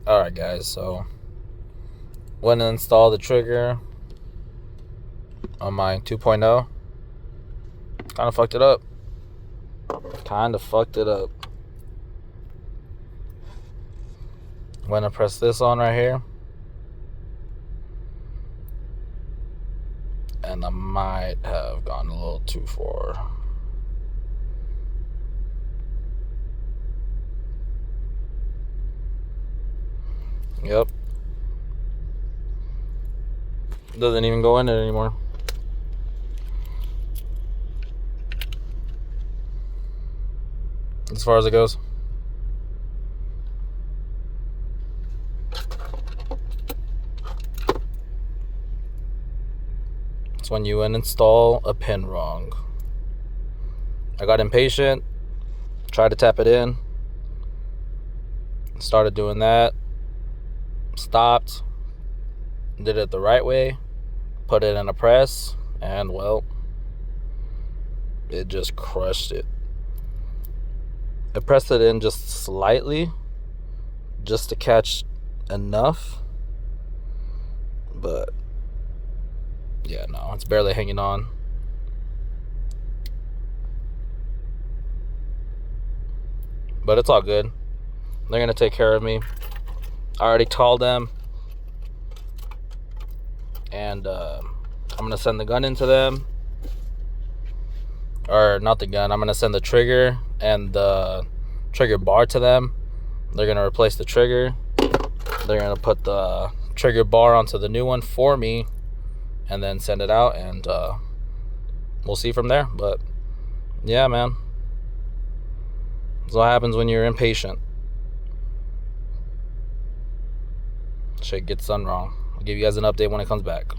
Alright guys, so went and installed the trigger on my 2.0. Kind of fucked it up. When I press this on right here, and I might have gone a little too far. Yep. Doesn't even go in it anymore. As far as it goes. It's when you install a pin wrong. I got impatient, tried to tap it in, started doing that, stopped, did it the right way, put it in a press, and well, it just crushed it. I pressed it in just slightly, just to catch enough, but yeah, no, it's barely hanging on. But it's all good. They're gonna take care of me. I already called them, and I'm gonna send the gun into them, or not the gun. I'm gonna send the trigger and the trigger bar to them. They're gonna replace the trigger. They're gonna put the trigger bar onto the new one for me, and then send it out, and we'll see from there. But yeah, man, that's what happens when you're impatient. Shit gets done wrong. I'll give you guys an update when it comes back.